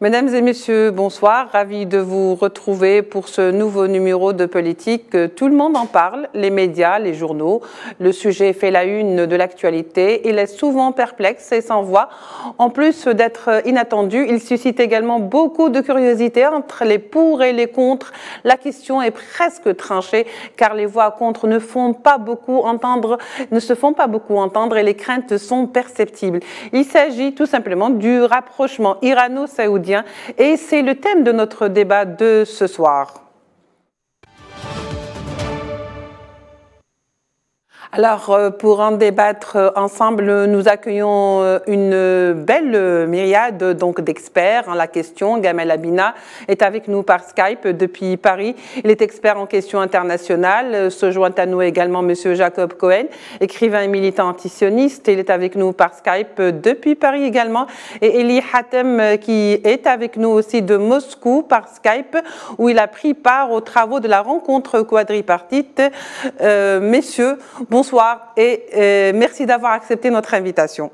Mesdames et messieurs, bonsoir. Ravi de vous retrouver pour ce nouveau numéro de Politique. Tout le monde en parle, les médias, les journaux. Le sujet fait la une de l'actualité. Il est souvent perplexe et sans voix. En plus d'être inattendu, il suscite également beaucoup de curiosité entre les pour et les contre. La question est presque tranchée car les voix contre ne se font pas beaucoup entendre et les craintes sont perceptibles. Il s'agit tout simplement du rapprochement irano-saoudien et c'est le thème de notre débat de ce soir. Alors, pour en débattre ensemble, nous accueillons une belle myriade d'experts en la question. Gamel Abina est avec nous par Skype depuis Paris. Il est expert en questions internationales. Se joint à nous également Monsieur Jacob Cohen, écrivain et militant antisioniste. Il est avec nous par Skype depuis Paris également. Et Eli Hatem qui est avec nous aussi de Moscou par Skype, où il a pris part aux travaux de la rencontre quadripartite. Messieurs, bonsoir et merci d'avoir accepté notre invitation.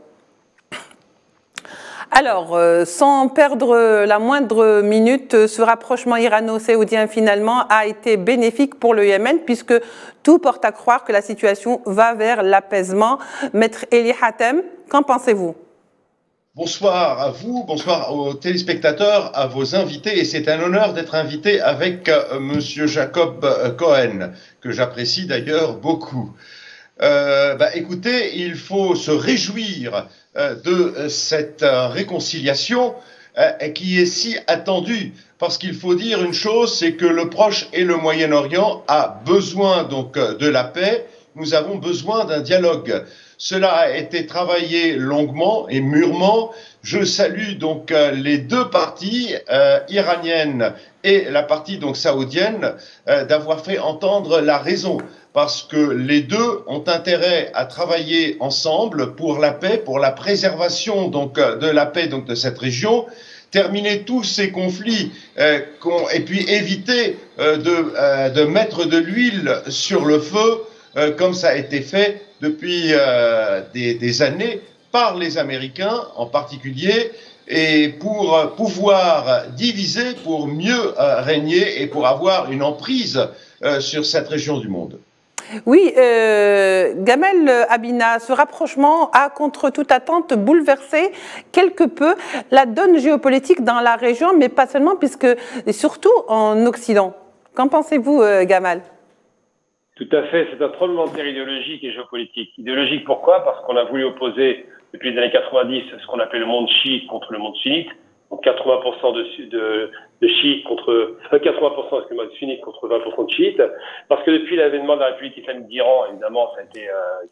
Alors, sans perdre la moindre minute, ce rapprochement irano-saoudien finalement a été bénéfique pour le Yémen puisque tout porte à croire que la situation va vers l'apaisement. Maître Eli Hatem, qu'en pensez-vous ? Bonsoir à vous, bonsoir aux téléspectateurs, à vos invités, et c'est un honneur d'être invité avec Monsieur Jacob Cohen, que j'apprécie d'ailleurs beaucoup. Écoutez, il faut se réjouir de cette réconciliation qui est si attendue, parce qu'il faut dire une chose, c'est que le Proche et le Moyen-Orient a besoin donc de la paix. Nous avons besoin d'un dialogue. Cela a été travaillé longuement et mûrement. Je salue donc les deux parties, iraniennes et la partie donc saoudienne, d'avoir fait entendre la raison, parce que les deux ont intérêt à travailler ensemble pour la paix, pour la préservation donc de la paix donc de cette région, terminer tous ces conflits et puis éviter de mettre de l'huile sur le feu comme ça a été fait depuis des années par les Américains en particulier, et pour pouvoir diviser, pour mieux régner et pour avoir une emprise sur cette région du monde. Oui, Gamel Abina, ce rapprochement a, contre toute attente, bouleversé quelque peu la donne géopolitique dans la région, mais pas seulement, et surtout en Occident. Qu'en pensez-vous, Gamal ? Tout à fait, c'est un tremblement de terre idéologique et géopolitique. Idéologique, pourquoi ? Parce qu'on a voulu opposer, depuis les années 90, ce qu'on appelait le monde chiite contre le monde sunnite. Donc 80% de chiites contre 80% de sunnites contre 20% de chiites, parce que depuis l'avènement de la République islamique d'Iran, évidemment, ça a été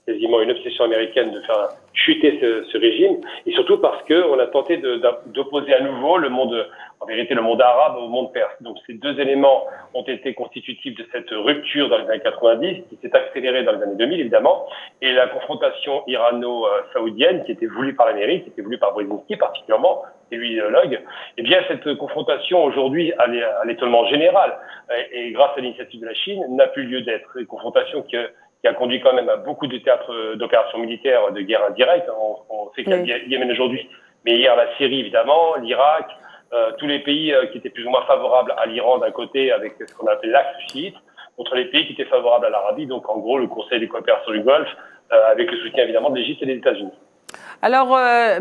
quasiment une obsession américaine de faire chuter ce régime, et surtout parce que on a tenté d'opposer à nouveau le monde, en vérité, le monde arabe au monde perse. Donc ces deux éléments ont été constitutifs de cette rupture dans les années 90, qui s'est accélérée dans les années 2000, évidemment, et la confrontation irano-saoudienne, qui était voulue par l'Amérique, qui était voulue par Brzezinski particulièrement, c'est lui l'idéologue, eh bien cette confrontation aujourd'hui à l'étonnement général et grâce à l'initiative de la Chine n'a plus lieu d'être. Une confrontation qui a conduit quand même à beaucoup de théâtres d'opérations militaires de guerre indirecte. On sait qu'il y a le Yémen aujourd'hui, mais hier la Syrie évidemment, l'Irak, tous les pays qui étaient plus ou moins favorables à l'Iran d'un côté avec ce qu'on appelle l'axe chiite, contre les pays qui étaient favorables à l'Arabie, donc en gros le Conseil des coopérations du Golfe, avec le soutien évidemment de l'Égypte et des États-Unis. Alors,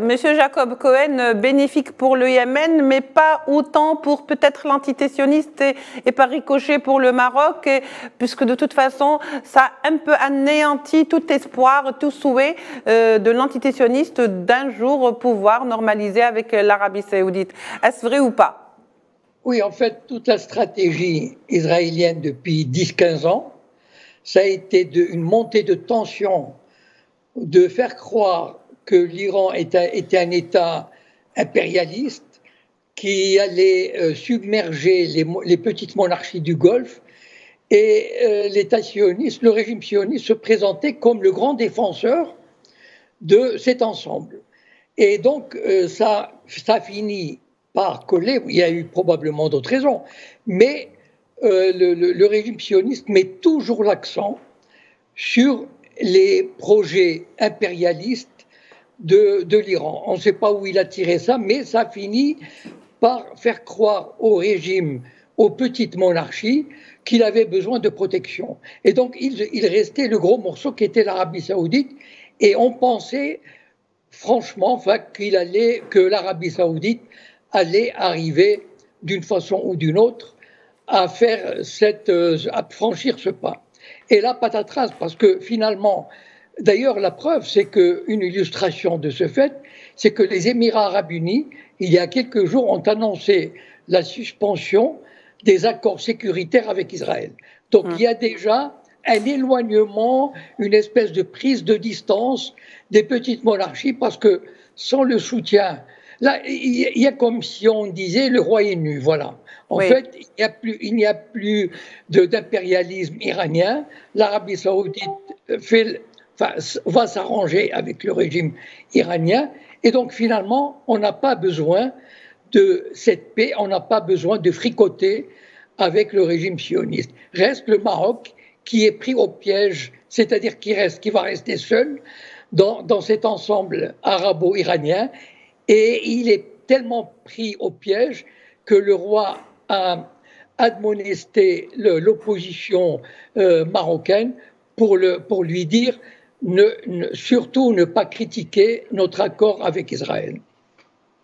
Monsieur Jacob Cohen, bénéfique pour le Yémen, mais pas autant pour peut-être l'entité sioniste et par ricochet pour le Maroc, puisque de toute façon, ça a un peu anéanti tout espoir, tout souhait de l'entité sioniste d'un jour pouvoir normaliser avec l'Arabie saoudite. Est-ce vrai ou pas ? Oui, en fait, toute la stratégie israélienne depuis 10-15 ans, ça a été une montée de tension, de faire croire que l'Iran était un État impérialiste qui allait submerger les petites monarchies du Golfe, et l'État sioniste, le régime sioniste se présentait comme le grand défenseur de cet ensemble. Et donc ça finit par coller. Il y a eu probablement d'autres raisons, mais le régime sioniste met toujours l'accent sur les projets impérialistes de l'Iran. On ne sait pas où il a tiré ça, mais ça finit par faire croire au régime, aux petites monarchies, qu'il avait besoin de protection. Et donc, il restait le gros morceau qui était l'Arabie saoudite, et on pensait franchement que l'Arabie saoudite allait arriver d'une façon ou d'une autre à franchir ce pas. Et là, patatras, parce que finalement, d'ailleurs, la preuve, c'est qu'une illustration de ce fait, c'est que les Émirats arabes unis, il y a quelques jours, ont annoncé la suspension des accords sécuritaires avec Israël. Donc, il y a déjà un éloignement, une espèce de prise de distance des petites monarchies, parce que sans le soutien, là, il y a comme si on disait le roi est nu, voilà. En fait, il n'y a plus d'impérialisme iranien. L'Arabie saoudite va s'arranger avec le régime iranien. Et donc, finalement, on n'a pas besoin de cette paix, on n'a pas besoin de fricoter avec le régime sioniste. Reste le Maroc qui est pris au piège, c'est-à-dire qui va rester seul dans cet ensemble arabo-iranien. Et il est tellement pris au piège que le roi a admonesté l'opposition marocaine pour lui dire surtout ne pas critiquer notre accord avec Israël.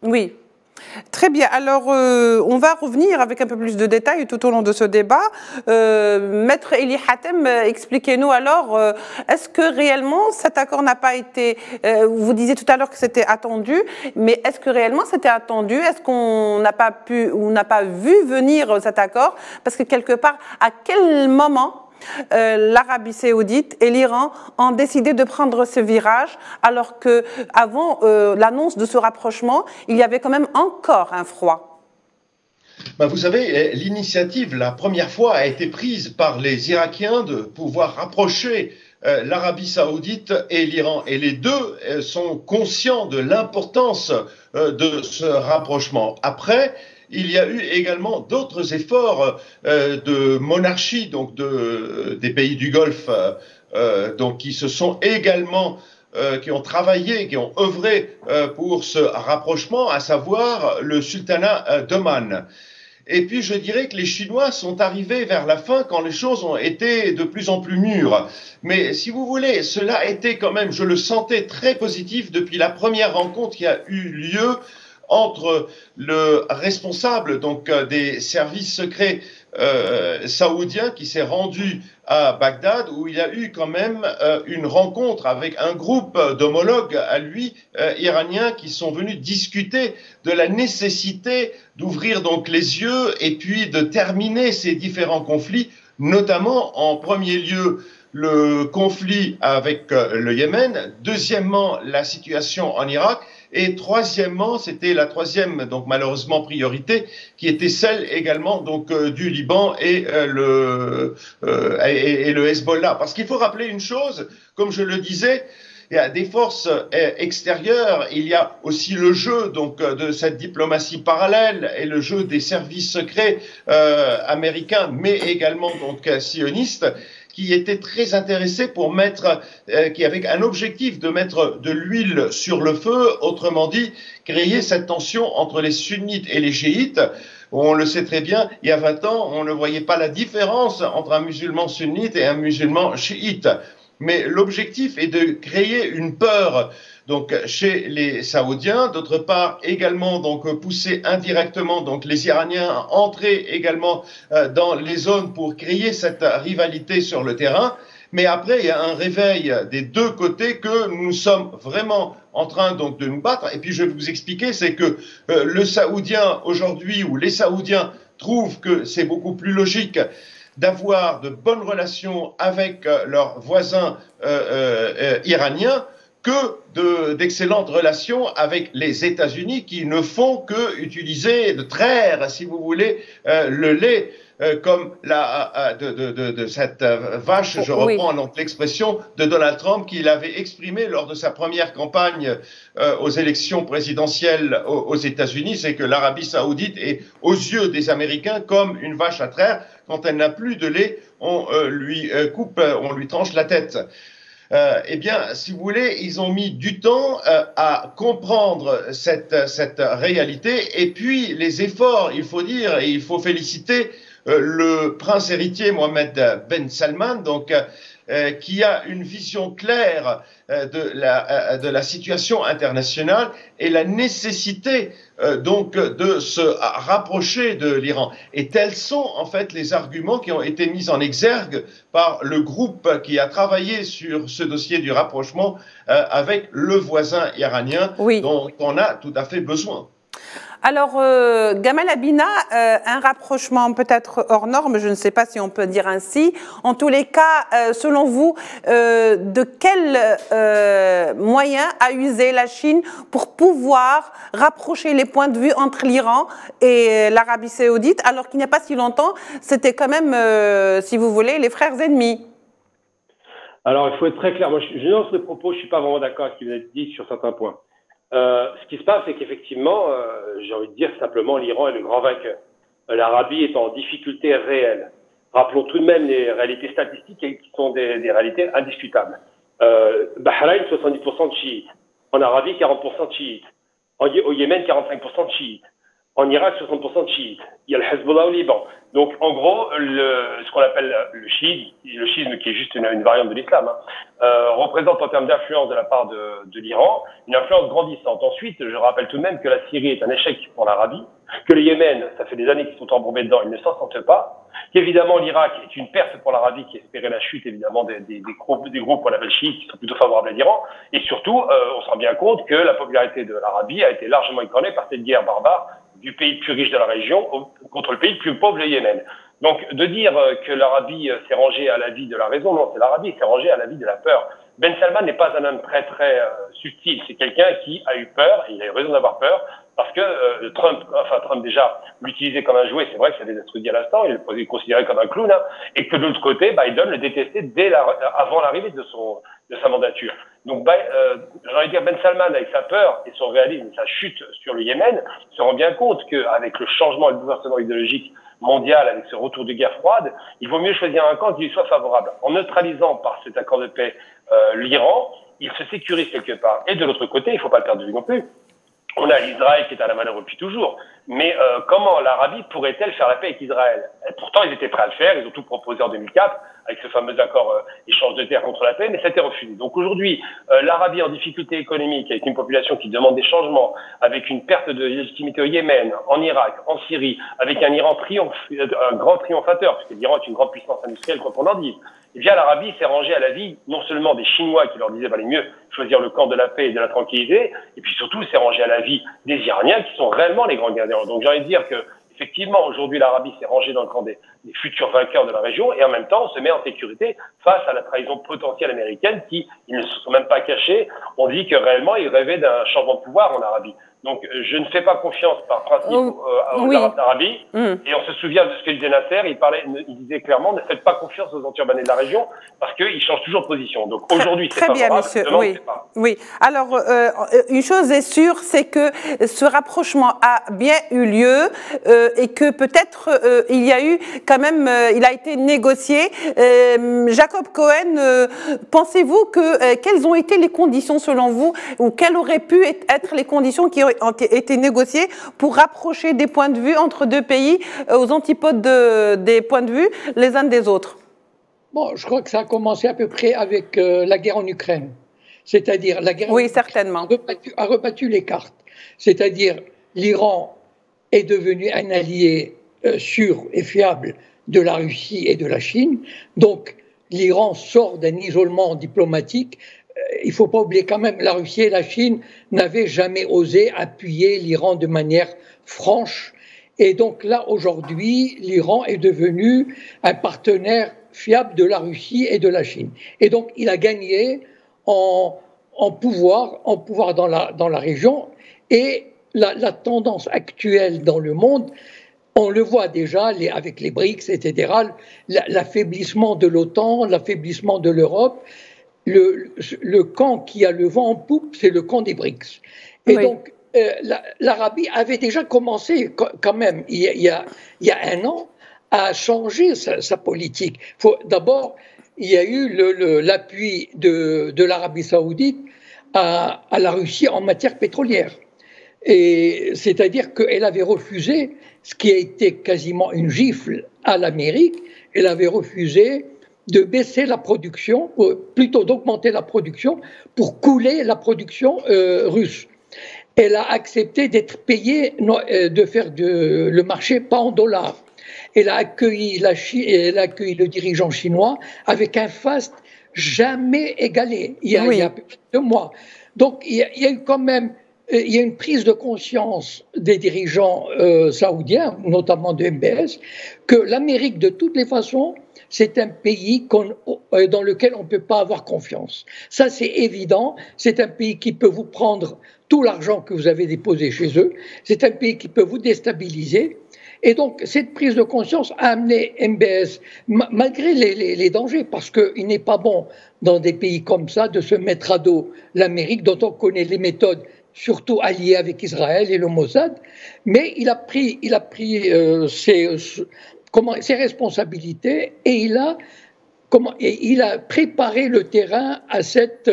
Oui. Très bien. Alors, on va revenir avec un peu plus de détails tout au long de ce débat. Maître Eli Hatem, expliquez-nous alors, est-ce que réellement cet accord n'a pas été... vous disiez tout à l'heure que c'était attendu, mais est-ce que réellement c'était attendu? Est-ce qu'on n'a pas pu ou n'a pas vu venir cet accord? Parce que quelque part, à quel moment l'Arabie saoudite et l'Iran ont décidé de prendre ce virage, alors qu'avant l'annonce de ce rapprochement, il y avait quand même encore un froid? Vous savez, l'initiative, la première fois, a été prise par les Irakiens de pouvoir rapprocher l'Arabie saoudite et l'Iran. Et les deux sont conscients de l'importance de ce rapprochement. Après, il y a eu également d'autres efforts de monarchie, donc des pays du Golfe, donc qui se sont également, qui ont travaillé, qui ont œuvré pour ce rapprochement, à savoir le sultanat d'Oman. Et puis je dirais que les Chinois sont arrivés vers la fin quand les choses ont été de plus en plus mûres. Mais si vous voulez, cela a été quand même, je le sentais très positif depuis la première rencontre qui a eu lieu entre le responsable donc des services secrets saoudiens qui s'est rendu à Bagdad, où il y a eu quand même une rencontre avec un groupe d'homologues à lui iraniens qui sont venus discuter de la nécessité d'ouvrir donc les yeux et puis de terminer ces différents conflits, notamment en premier lieu le conflit avec le Yémen, deuxièmement la situation en Irak, et troisièmement, c'était la troisième, donc malheureusement priorité, qui était celle également donc du Liban et le Hezbollah. Parce qu'il faut rappeler une chose, comme je le disais, il y a des forces extérieures, il y a aussi le jeu donc de cette diplomatie parallèle et le jeu des services secrets américains, mais également donc sionistes, qui était très intéressé pour qui avait un objectif de mettre de l'huile sur le feu, autrement dit, créer cette tension entre les sunnites et les chiites. On le sait très bien, il y a 20 ans, on ne voyait pas la différence entre un musulman sunnite et un musulman chiite. Mais l'objectif est de créer une peur donc chez les Saoudiens, d'autre part également donc pousser indirectement donc les Iraniens à entrer également dans les zones pour créer cette rivalité sur le terrain. Mais après, il y a un réveil des deux côtés que nous sommes vraiment en train donc de nous battre. Et puis je vais vous expliquer, c'est que le Saoudien aujourd'hui, ou les Saoudiens trouvent que c'est beaucoup plus logique d'avoir de bonnes relations avec leurs voisins iraniens que d'excellentes relations avec les États-Unis qui ne font que utiliser, de traire, si vous voulez, le lait comme de cette vache, je reprends donc l'expression de Donald Trump qu'il avait exprimé lors de sa première campagne aux élections présidentielles aux États-Unis, c'est que l'Arabie saoudite est aux yeux des Américains comme une vache à traire. Quand elle n'a plus de lait, on lui coupe, on lui tranche la tête. eh bien, si vous voulez, ils ont mis du temps à comprendre cette réalité. Et puis, les efforts, il faut dire, et il faut féliciter le prince héritier Mohammed Ben Salman, donc, qui a une vision claire de la situation internationale et la nécessité donc de se rapprocher de l'Iran. Et tels sont en fait les arguments qui ont été mis en exergue par le groupe qui a travaillé sur ce dossier du rapprochement avec le voisin iranien, oui, dont on a tout à fait besoin. Alors, Gamal Abina, un rapprochement peut-être hors norme, je ne sais pas si on peut dire ainsi. En tous les cas, selon vous, de quels moyens a usé la Chine pour pouvoir rapprocher les points de vue entre l'Iran et l'Arabie saoudite, alors qu'il n'y a pas si longtemps, c'était quand même, si vous voulez, les frères ennemis? Alors, il faut être très clair. Moi, je lance les propos, je ne suis pas vraiment d'accord avec ce qui vous a dit sur certains points. Ce qui se passe, c'est qu'effectivement, j'ai envie de dire simplement, l'Iran est le grand vainqueur. L'Arabie est en difficulté réelle. Rappelons tout de même les réalités statistiques qui sont des réalités indiscutables. Bahreïn, 70% de chiites. En Arabie, 40% de chiites. Au Yémen, 45% de chiites. En Irak, 60% de chiites. Il y a le Hezbollah au Liban. Donc, en gros, ce qu'on appelle le chiisme qui est juste une variante de l'islam, représente en termes d'influence de la part de l'Iran une influence grandissante. Ensuite, je rappelle tout de même que la Syrie est un échec pour l'Arabie, que le Yémen, ça fait des années qu'ils sont embourbés dedans, ils ne s'en sortent pas, qu'évidemment l'Irak est une perte pour l'Arabie qui espérait la chute évidemment des groupes qu'on appelle chiites qui sont plutôt favorables à l'Iran, et surtout, on se rend bien compte que la popularité de l'Arabie a été largement écornée par cette guerre barbare du pays le plus riche de la région contre le pays le plus pauvre, le Yémen. Donc, de dire que l'Arabie s'est rangée à l'avis de la raison, non, c'est l'Arabie qui s'est rangée à l'avis de la peur. Ben Salman n'est pas un homme très subtil, c'est quelqu'un qui a eu peur, et il a eu raison d'avoir peur, parce que Trump déjà l'utilisait comme un jouet, c'est vrai que ça avait été dit à l'instant, il le considérait comme un clown, hein, et que de l'autre côté, Biden le détestait avant l'arrivée de sa mandature. Donc, j'ai envie de dire, Ben Salman, avec sa peur et son réalisme, sa chute sur le Yémen, se rend bien compte qu'avec le changement et le bouleversement idéologique mondial, avec ce retour de guerre froide, il vaut mieux choisir un camp qui lui soit favorable. En neutralisant par cet accord de paix l'Iran, il se sécurise quelque part. Et de l'autre côté, il ne faut pas le perdre de vue non plus, on a l'Israël qui est à la manœuvre depuis toujours. Mais comment l'Arabie pourrait-elle faire la paix avec Israël? Et pourtant, ils étaient prêts à le faire. Ils ont tout proposé en 2004 avec ce fameux accord échange de terres contre la paix, mais ça a été refusé. Donc aujourd'hui, l'Arabie en difficulté économique, avec une population qui demande des changements, avec une perte de légitimité au Yémen, en Irak, en Syrie, avec un Iran un grand triomphateur, puisque l'Iran est une grande puissance industrielle, quoi qu'on en dise. Eh bien, l'Arabie s'est rangée à l'avis non seulement des Chinois qui leur disaient valait mieux choisir le camp de la paix et de la tranquillité, et puis surtout s'est rangée à l'avis des Iraniens qui sont réellement les grands gagnants. Donc j'ai envie de dire que effectivement aujourd'hui l'Arabie s'est rangée dans le camp des futurs vainqueurs de la région, et en même temps on se met en sécurité face à la trahison potentielle américaine qui, ils ne se sont même pas cachés. On dit que réellement ils rêvaient d'un changement de pouvoir en Arabie. Donc, je ne fais pas confiance par principe aux Arabie. Et on se souvient de ce que disait Nasser. Il disait clairement, ne faites pas confiance aux anti-urbanais de la région parce qu'ils changent toujours de position. Donc, aujourd'hui, c'est favorable. Très bien, monsieur. Oui. Alors, une chose est sûre, c'est que ce rapprochement a bien eu lieu et que peut-être il y a eu quand même, il a été négocié. Jacob Cohen, pensez-vous quelles ont été les conditions selon vous, ou quelles auraient pu être les conditions qui ont été négociées pour rapprocher des points de vue entre deux pays aux antipodes des points de vue les uns des autres? Bon, je crois que ça a commencé à peu près avec la guerre en Ukraine. C'est-à-dire la guerre certainement. A rebattu les cartes. C'est-à-dire l'Iran est devenu un allié sûr et fiable de la Russie et de la Chine. Donc l'Iran sort d'un isolement diplomatique. Il ne faut pas oublier quand même, la Russie et la Chine n'avaient jamais osé appuyer l'Iran de manière franche. Et donc là, aujourd'hui, l'Iran est devenu un partenaire fiable de la Russie et de la Chine. Et donc, il a gagné en pouvoir dans la région. Et la tendance actuelle dans le monde, on le voit déjà avec les BRICS, etc., l'affaiblissement de l'OTAN, l'affaiblissement de l'Europe. Le camp qui a le vent en poupe, c'est le camp des BRICS. Et donc, l'Arabie avait déjà commencé, quand même, il y a un an, à changer sa politique. D'abord, il y a eu l'appui de l'Arabie saoudite à la Russie en matière pétrolière. Et c'est-à-dire qu'elle avait refusé, ce qui a été quasiment une gifle à l'Amérique, elle avait refusé de baisser la production, plutôt d'augmenter la production pour couler la production russe. Elle a accepté d'être payée, de faire le marché pas en dollars. Elle a accueilli le dirigeant chinois avec un faste jamais égalé il y a plus de 2 mois. Donc il y a eu quand même une prise de conscience des dirigeants saoudiens, notamment de MBS, que l'Amérique, de toutes les façons, c'est un pays dans lequel on ne peut pas avoir confiance. Ça, c'est évident. C'est un pays qui peut vous prendre tout l'argent que vous avez déposé chez eux. C'est un pays qui peut vous déstabiliser. Et donc, cette prise de conscience a amené MBS, malgré les dangers, parce qu'il n'est pas bon, dans des pays comme ça, de se mettre à dos l'Amérique, dont on connaît les méthodes, surtout alliées avec Israël et le Mossad, mais il a pris ses responsabilités et il a préparé le terrain à cette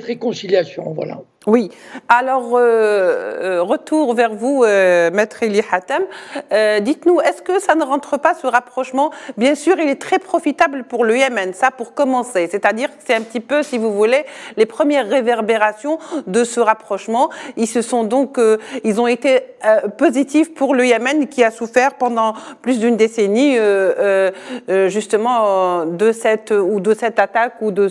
réconciliation. Voilà. Oui. Alors, retour vers vous, Maître Eli Hatem. Dites-nous, est-ce que ça ne rentre pas, ce rapprochement? Bien sûr, il est très profitable pour le Yémen, ça pour commencer. C'est-à-dire que c'est un petit peu, si vous voulez, les premières réverbérations de ce rapprochement. Ils ont été positifs pour le Yémen qui a souffert pendant plus d'une décennie, justement, de cette attaque ou de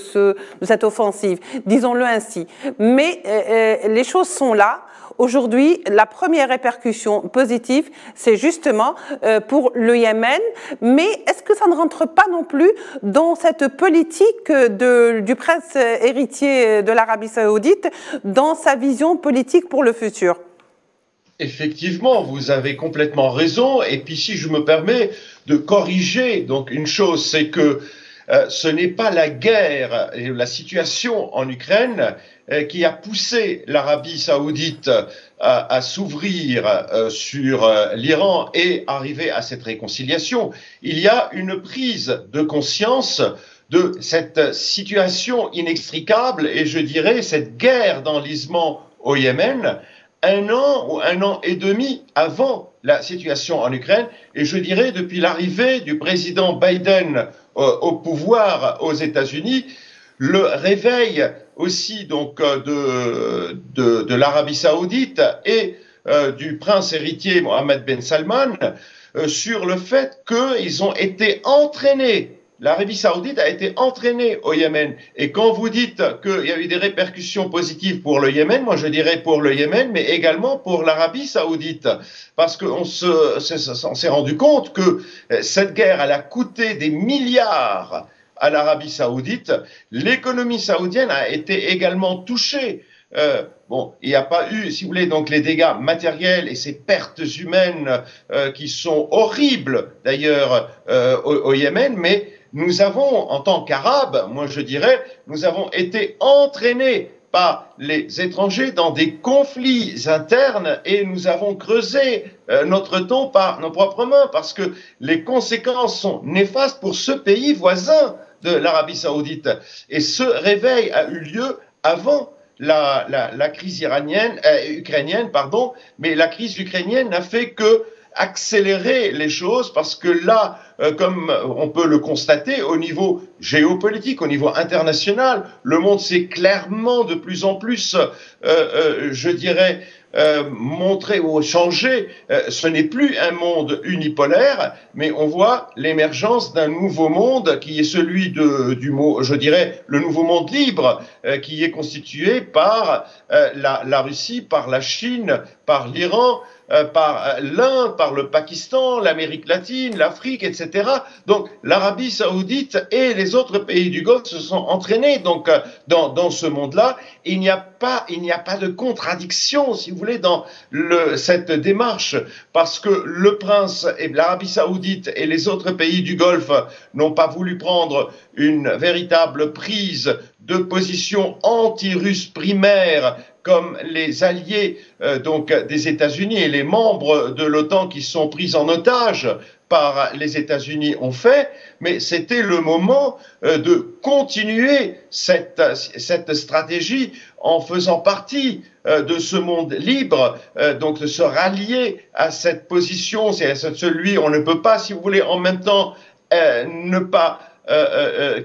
cette offensive. Disons-le ainsi. Mais les choses sont là. Aujourd'hui, la première répercussion positive, c'est justement pour le Yémen. Mais est-ce que ça ne rentre pas non plus dans cette politique du prince héritier de l'Arabie saoudite, dans sa vision politique pour le futur? Effectivement, vous avez complètement raison. Et puis, si je me permets de corriger, donc une chose, c'est que ce n'est pas la guerre et la situation en Ukraine qui a poussé l'Arabie saoudite à s'ouvrir sur l'Iran et arriver à cette réconciliation. Il y a une prise de conscience de cette situation inextricable et je dirais cette guerre d'enlisement au Yémen, 1 an ou 1 an et demi avant la situation en Ukraine, et je dirais depuis l'arrivée du président Biden au pouvoir aux États-Unis, le réveil aussi donc de l'Arabie saoudite et du prince héritier Mohammed Ben Salman sur le fait qu'ils ont été entraînés. L'Arabie saoudite a été entraînée au Yémen. Et quand vous dites qu'il y a eu des répercussions positives pour le Yémen, moi je dirais pour le Yémen, mais également pour l'Arabie saoudite. Parce qu'on s'est rendu compte que cette guerre, elle a coûté des milliards à l'Arabie saoudite. L'économie saoudienne a été également touchée. Il n'y a pas eu, si vous voulez, donc les dégâts matériels et ces pertes humaines qui sont horribles d'ailleurs au Yémen, mais nous avons, en tant qu'Arabes, moi je dirais, nous avons été entraînés par les étrangers dans des conflits internes et nous avons creusé notre tombe par nos propres mains parce que les conséquences sont néfastes pour ce pays voisin de l'Arabie saoudite. Et ce réveil a eu lieu avant la crise ukrainienne, mais la crise ukrainienne n'a fait que accélérer les choses parce que là, comme on peut le constater au niveau géopolitique, au niveau international, le monde s'est clairement de plus en plus, je dirais, montré ou changé. Ce n'est plus un monde unipolaire, mais on voit l'émergence d'un nouveau monde qui est celui je dirais, le nouveau monde libre, qui est constitué par la Russie, par la Chine, par l'Iran, par l'Inde, par le Pakistan, l'Amérique latine, l'Afrique, etc. Donc l'Arabie saoudite et les autres pays du Golfe se sont entraînés donc dans ce monde-là. Il n'y a pas de contradiction, si vous voulez, dans cette démarche, parce que le prince et l'Arabie saoudite et les autres pays du Golfe n'ont pas voulu prendre une véritable prise de position anti-russe primaire comme les alliés donc des États-Unis et les membres de l'OTAN qui sont pris en otage par les États-Unis ont fait, mais c'était le moment de continuer cette stratégie en faisant partie de ce monde libre, donc de se rallier à cette position. C'est celui, on ne peut pas, si vous voulez, en même temps ne pas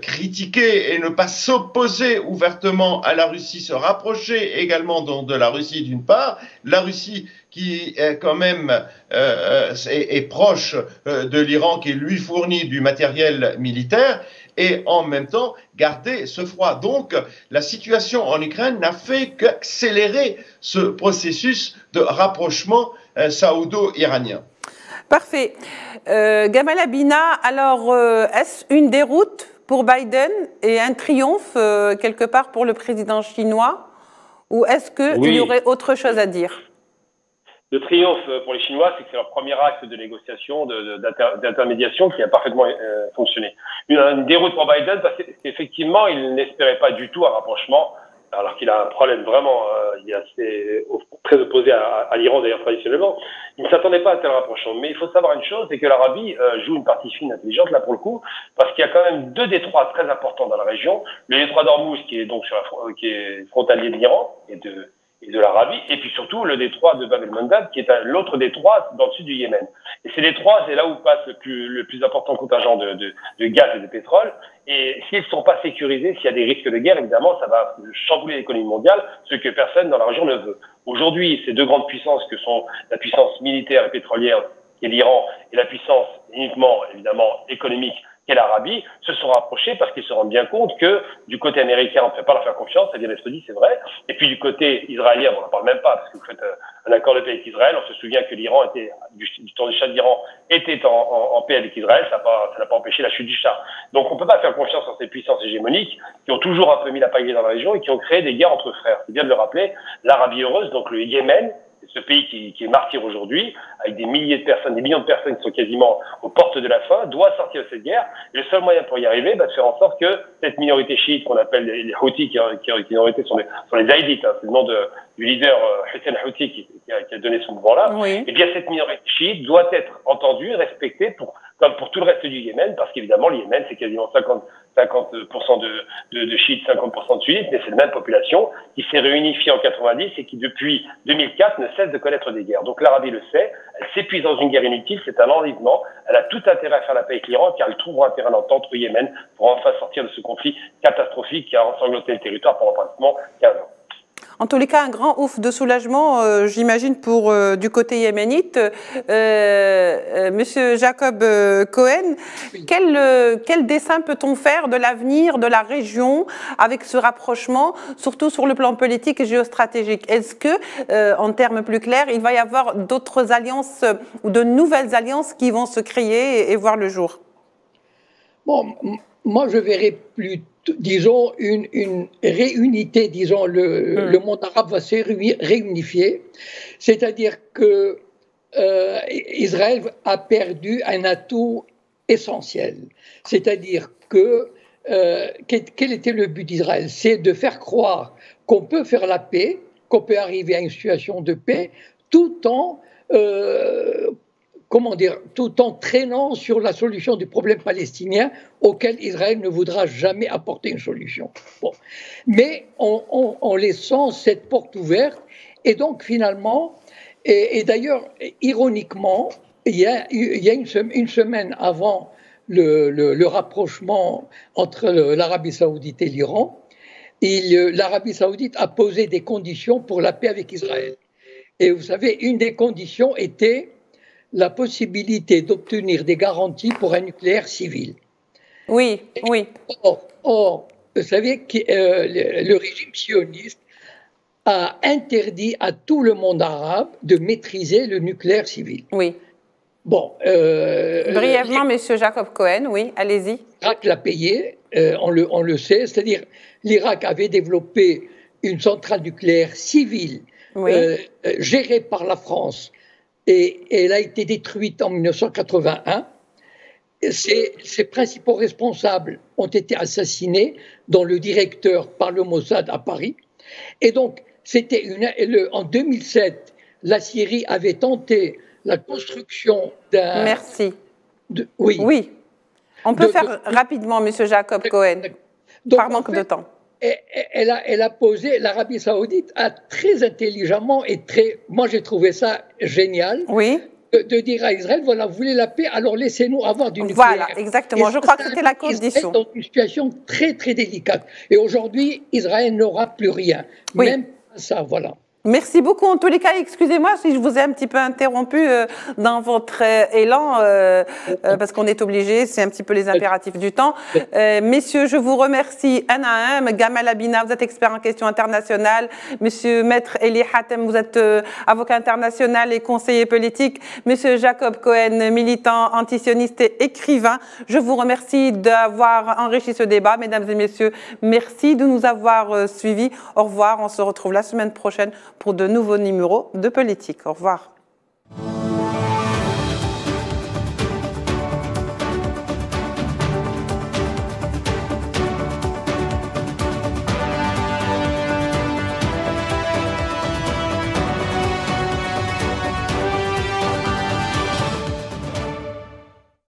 critiquer et ne pas s'opposer ouvertement à la Russie, se rapprocher également donc de la Russie d'une part, la Russie qui quand même est proche de l'Iran, qui lui fournit du matériel militaire, et en même temps garder ce froid. Donc la situation en Ukraine n'a fait qu'accélérer ce processus de rapprochement saoudo-iranien. Parfait. Gamal Abina, alors est-ce une déroute pour Biden et un triomphe quelque part pour le président chinois, ou est-ce qu'il y aurait autre chose à dire? Le triomphe pour les Chinois, c'est que c'est leur premier acte de négociation, d'intermédiation qui a parfaitement fonctionné. Une déroute pour Biden parce qu'effectivement, il n'espérait pas du tout un rapprochement, alors qu'il a un problème vraiment, il est assez très opposé à l'Iran d'ailleurs traditionnellement. Il ne s'attendait pas à un tel rapprochement. Mais il faut savoir une chose, c'est que l'Arabie joue une partie fine intelligente là pour le coup, parce qu'il y a quand même deux détroits très importants dans la région. Le détroit d'Ormuz qui est donc qui est frontalier de l'Iran et de l'Arabie, et puis surtout le détroit de Bab el-Mandab, qui est l'autre détroit dans le sud du Yémen. Et ces détroits, c'est là où passe le plus important contingent de gaz et de pétrole. Et s'ils ne sont pas sécurisés, s'il y a des risques de guerre, évidemment, ça va chambouler l'économie mondiale, ce que personne dans la région ne veut. Aujourd'hui, ces deux grandes puissances que sont la puissance militaire et pétrolière, qui est l'Iran, et la puissance uniquement, évidemment, économique, et l'Arabie, se sont rapprochés parce qu'ils se rendent bien compte que du côté américain, on ne peut pas leur faire confiance, c'est-à-dire l'Est, c'est vrai, et puis du côté israélien, on n'en parle même pas, parce que vous faites un accord de paix avec Israël, on se souvient que l'Iran était, du temps du Shah d'Iran, était en paix avec Israël, ça n'a pas empêché la chute du Shah. Donc on ne peut pas faire confiance en ces puissances hégémoniques qui ont toujours un peu mis la pagaie dans la région et qui ont créé des guerres entre frères. C'est bien de le rappeler, l'Arabie heureuse, donc le Yémen, ce pays qui est martyr aujourd'hui, avec des milliers de personnes, des millions de personnes qui sont quasiment aux portes de la faim, doit sortir de cette guerre. Et le seul moyen pour y arriver, de faire en sorte que cette minorité chiite qu'on appelle les Houthis, qui en réalité sont les Zaïdites, c'est le nom du leader Hussein Houthi qui a donné ce mouvement-là, oui. Et bien cette minorité chiite doit être entendue, respectée comme pour tout le reste du Yémen, parce qu'évidemment le Yémen c'est quasiment 50% de chiites, 50% de sunnites, mais c'est la même population qui s'est réunifiée en 90 et qui depuis 2004 ne cesse de connaître des guerres. Donc l'Arabie le sait, elle s'épuise dans une guerre inutile, c'est un enlisement, elle a tout intérêt à faire la paix avec l'Iran car elle trouvera un terrain d'entente au Yémen pour enfin sortir de ce conflit catastrophique qui a ensanglanté le territoire pendant pratiquement 15 ans. En tous les cas, un grand ouf de soulagement, j'imagine, pour du côté yéménite. Monsieur Jacob Cohen, oui. Quel dessin peut-on faire de l'avenir de la région avec ce rapprochement, surtout sur le plan politique et géostratégique? Est-ce que, en termes plus clairs, il va y avoir d'autres alliances ou de nouvelles alliances qui vont se créer et voir le jour? Bon, moi je verrais plus, disons, une réunité, disons, le monde arabe va se réunifier, c'est-à-dire que Israël a perdu un atout essentiel, c'est-à-dire que quel était le but d'Israël? C'est de faire croire qu'on peut faire la paix, qu'on peut arriver à une situation de paix, tout en tout en traînant sur la solution du problème palestinien auquel Israël ne voudra jamais apporter une solution. Bon. Mais en laissant cette porte ouverte, et donc finalement, et d'ailleurs, ironiquement, il y a une semaine avant le rapprochement entre l'Arabie saoudite et l'Iran, l'Arabie saoudite a posé des conditions pour la paix avec Israël. Et vous savez, une des conditions était la possibilité d'obtenir des garanties pour un nucléaire civil. Oui, oui. Or vous savez que le régime sioniste a interdit à tout le monde arabe de maîtriser le nucléaire civil. Oui. Bon. Brièvement, Monsieur Jacob Cohen, oui, allez-y. L'Irak l'a payé, on le sait, c'est-à-dire l'Irak avait développé une centrale nucléaire civile oui. Gérée par la France. Et elle a été détruite en 1981. Ses principaux responsables ont été assassinés, dont le directeur par le Mossad à Paris. Et donc, En 2007, la Syrie avait tenté la construction d'un... Merci. Oui. Oui. On peut faire rapidement, M. Jacob Cohen, par manque de temps. Elle a posé, l'Arabie Saoudite a très intelligemment et moi j'ai trouvé ça génial. Oui. De dire à Israël, voilà, vous voulez la paix, alors laissez-nous avoir du nucléaire. Voilà, exactement. Je crois que c'était la condition. Dans une situation très, très délicate. Et aujourd'hui, Israël n'aura plus rien. Oui. Même ça, voilà. Merci beaucoup. En tous les cas, excusez-moi si je vous ai un petit peu interrompu dans votre élan, parce qu'on est obligé, c'est un petit peu les impératifs du temps. Messieurs, je vous remercie un à un. Gamal Abina, vous êtes expert en questions internationales. Monsieur Maître Eli Hatem, vous êtes avocat international et conseiller politique. Monsieur Jacob Cohen, militant antisioniste et écrivain. Je vous remercie d'avoir enrichi ce débat. Mesdames et messieurs, merci de nous avoir suivis. Au revoir. On se retrouve la semaine prochaine pour de nouveaux numéros de Politique. Au revoir.